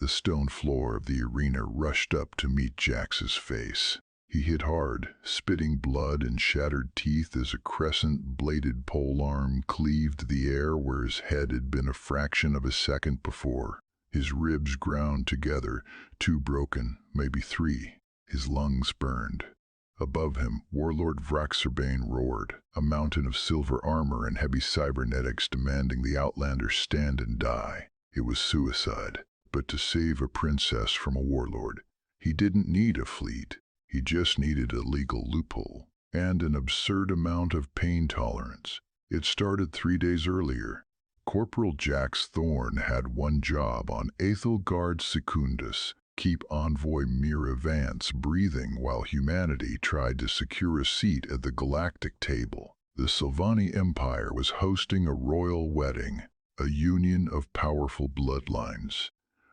the stone floor of the arena rushed up to meet Jax's face. He hit hard, spitting blood and shattered teeth as a crescent-bladed polearm cleaved the air where his head had been a fraction of a second before. His ribs ground together, 2 broken, maybe 3. His lungs burned. Above him, Warlord Vraxurbane roared, a mountain of silver armor and heavy cybernetics demanding the Outlander stand and die. It was suicide, but to save a princess from a warlord, he didn't need a fleet. He just needed a legal loophole and an absurd amount of pain tolerance. It started 3 days earlier. Corporal Jax Thorne had one job on Aethelgard Secundus: keep envoy Mira Vance breathing while humanity tried to secure a seat at the galactic table. The Sylvani Empire was hosting a royal wedding, a union of powerful bloodlines,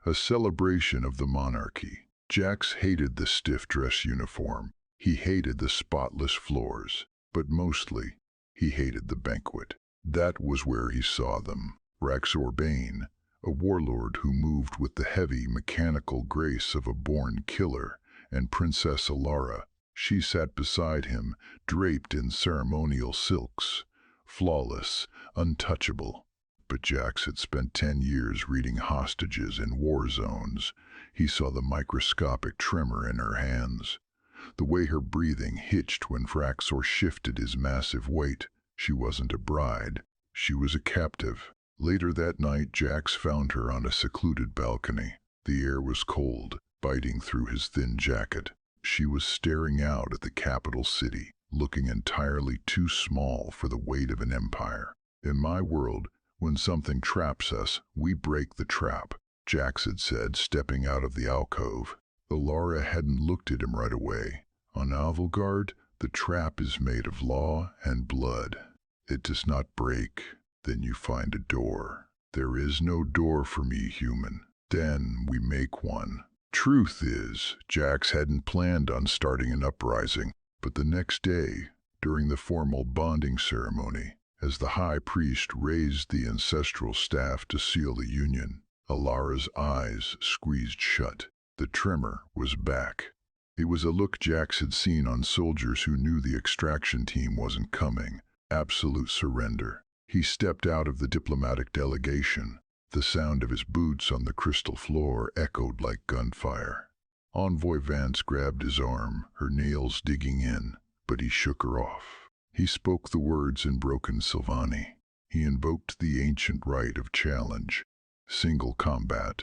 a celebration of the monarchy. Jax hated the stiff dress uniform. He hated the spotless floors. But mostly, he hated the banquet. That was where he saw them. Vraxurbane, a warlord who moved with the heavy, mechanical grace of a born killer, and Princess Alara. She sat beside him, draped in ceremonial silks, flawless, untouchable. But Jax had spent 10 years reading hostages in war zones. He saw the microscopic tremor in her hands, the way her breathing hitched when Vraxor shifted his massive weight. She wasn't a bride. She was a captive. Later that night, Jax found her on a secluded balcony. The air was cold, biting through his thin jacket. She was staring out at the capital city, looking entirely too small for the weight of an empire. In my world, when something traps us, we break the trap, Jax had said, stepping out of the alcove. Alara hadn't looked at him right away. On Aethelgard, the trap is made of law and blood. It does not break. Then you find a door. There is no door for me, human. Then we make one. Truth is, Jax hadn't planned on starting an uprising, but the next day, during the formal bonding ceremony, as the high priest raised the ancestral staff to seal the union, Alara's eyes squeezed shut. The tremor was back. It was a look Jax had seen on soldiers who knew the extraction team wasn't coming. Absolute surrender. He stepped out of the diplomatic delegation. The sound of his boots on the crystal floor echoed like gunfire. Envoy Vance grabbed his arm, her nails digging in, but he shook her off. He spoke the words in broken Sylvani. He invoked the ancient right of challenge. Single combat.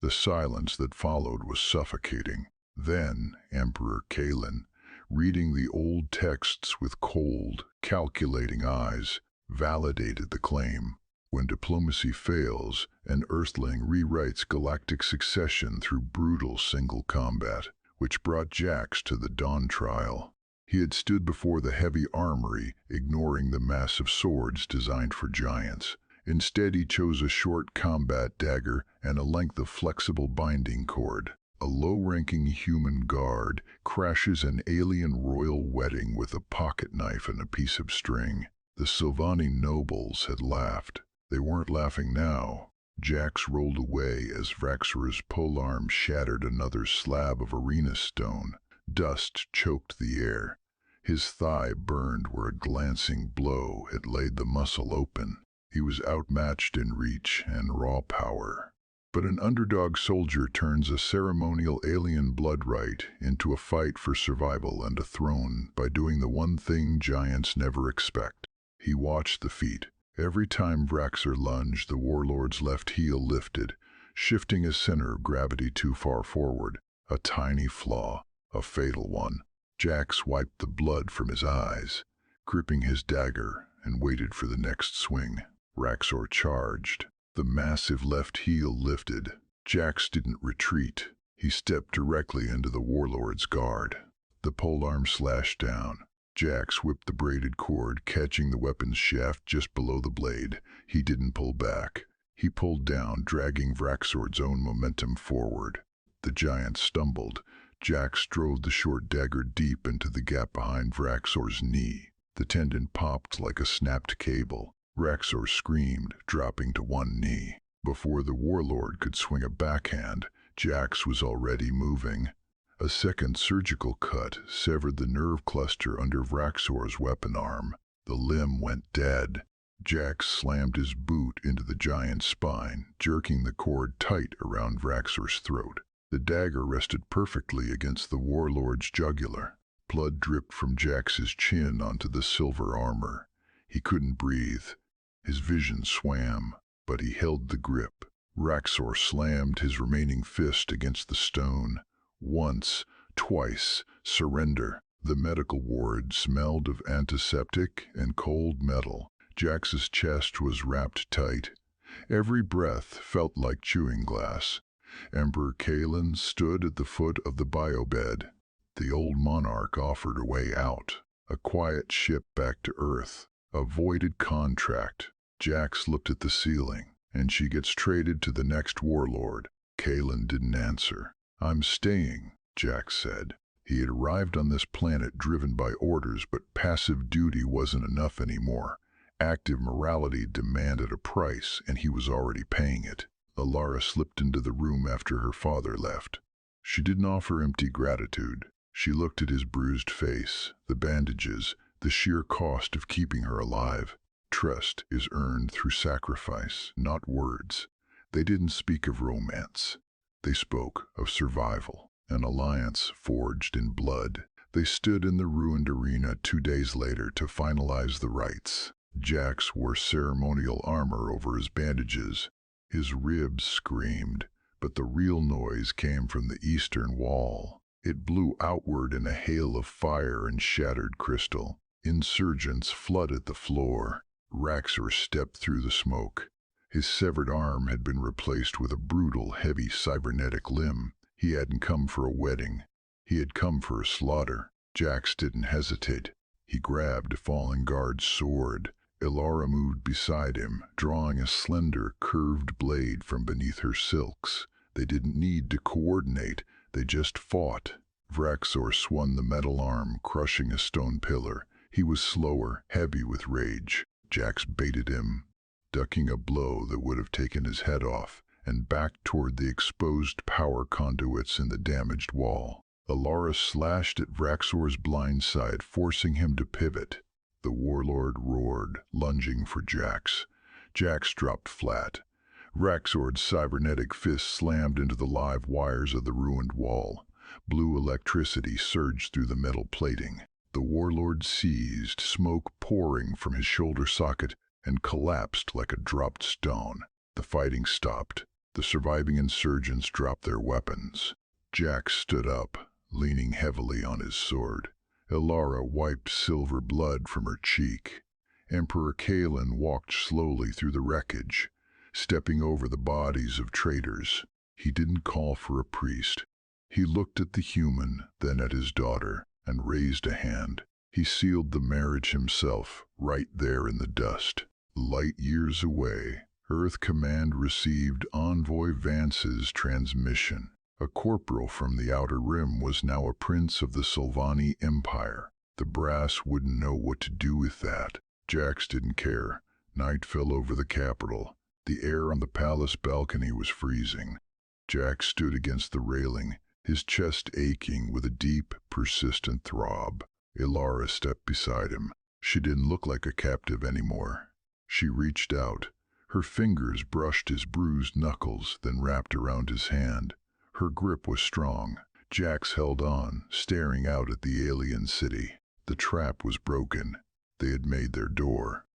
The silence that followed was suffocating. Then Emperor Kalen, reading the old texts with cold, calculating eyes, validated the claim. When diplomacy fails, an Earthling rewrites galactic succession through brutal single combat, which brought Jax to the Dawn trial. He had stood before the heavy armory, ignoring the massive swords designed for giants. Instead, he chose a short combat dagger and a length of flexible binding cord. A low-ranking human guard crashes an alien royal wedding with a pocket knife and a piece of string. The Sylvani nobles had laughed. They weren't laughing now. Jax rolled away as Vraxor's polearm shattered another slab of arena stone. Dust choked the air. His thigh burned where a glancing blow had laid the muscle open. He was outmatched in reach and raw power. But an underdog soldier turns a ceremonial alien blood rite into a fight for survival and a throne by doing the one thing giants never expect. He watched the feat. Every time Vraxor lunged, the warlord's left heel lifted, shifting his center of gravity too far forward. A tiny flaw, a fatal one. Jax wiped the blood from his eyes, gripping his dagger, and waited for the next swing. Vraxor charged. The massive left heel lifted. Jax didn't retreat. He stepped directly into the warlord's guard. The polearm slashed down. Jax whipped the braided cord, catching the weapon's shaft just below the blade. He didn't pull back. He pulled down, dragging Vraxor's own momentum forward. The giant stumbled. Jax drove the short dagger deep into the gap behind Vraxor's knee. The tendon popped like a snapped cable. Vraxor screamed, dropping to one knee. Before the warlord could swing a backhand, Jax was already moving. A second surgical cut severed the nerve cluster under Vraxor's weapon arm. The limb went dead. Jax slammed his boot into the giant's spine, jerking the cord tight around Vraxor's throat. The dagger rested perfectly against the warlord's jugular. Blood dripped from Jax's chin onto the silver armor. He couldn't breathe. His vision swam, but he held the grip. Vraxor slammed his remaining fist against the stone. Once, twice, surrender. The medical ward smelled of antiseptic and cold metal. Jax's chest was wrapped tight. Every breath felt like chewing glass. Emperor Kalen stood at the foot of the biobed. The old monarch offered a way out, a quiet ship back to Earth, a voided contract. Jax looked at the ceiling, and she gets traded to the next warlord. Kalen didn't answer. "I'm staying," Jax said. He had arrived on this planet driven by orders, but passive duty wasn't enough anymore. Active morality demanded a price, and he was already paying it. Alara slipped into the room after her father left. She didn't offer empty gratitude. She looked at his bruised face, the bandages, the sheer cost of keeping her alive. Trust is earned through sacrifice, not words. They didn't speak of romance. They spoke of survival, an alliance forged in blood. They stood in the ruined arena 2 days later to finalize the rites. Jax wore ceremonial armor over his bandages. His ribs screamed, but the real noise came from the eastern wall. It blew outward in a hail of fire and shattered crystal. Insurgents flooded the floor. Vraxor stepped through the smoke. His severed arm had been replaced with a brutal, heavy cybernetic limb. He hadn't come for a wedding. He had come for a slaughter. Jax didn't hesitate. He grabbed a fallen guard's sword. Alara moved beside him, drawing a slender, curved blade from beneath her silks. They didn't need to coordinate. They just fought. Vraxor swung the metal arm, crushing a stone pillar. He was slower, heavy with rage. Jax baited him, ducking a blow that would have taken his head off, and backed toward the exposed power conduits in the damaged wall. Alara slashed at Vraxor's blind side, forcing him to pivot. The warlord roared, lunging for Jax. Jax dropped flat. Vraxor's cybernetic fist slammed into the live wires of the ruined wall. Blue electricity surged through the metal plating. The warlord seized, smoke pouring from his shoulder socket, and collapsed like a dropped stone. The fighting stopped. The surviving insurgents dropped their weapons. Jax stood up, leaning heavily on his sword. Alara wiped silver blood from her cheek. Emperor Kalen walked slowly through the wreckage, stepping over the bodies of traitors. He didn't call for a priest. He looked at the human, then at his daughter, and raised a hand. He sealed the marriage himself, right there in the dust. Light years away, Earth Command received Envoy Vance's transmission. A corporal from the Outer Rim was now a prince of the Sylvani Empire. The brass wouldn't know what to do with that. Jax didn't care. Night fell over the capital. The air on the palace balcony was freezing. Jax stood against the railing, his chest aching with a deep, persistent throb. Alara stepped beside him. She didn't look like a captive anymore. She reached out. Her fingers brushed his bruised knuckles, then wrapped around his hand. Her grip was strong. Jax held on, staring out at the alien city. The trap was broken. They had made their door.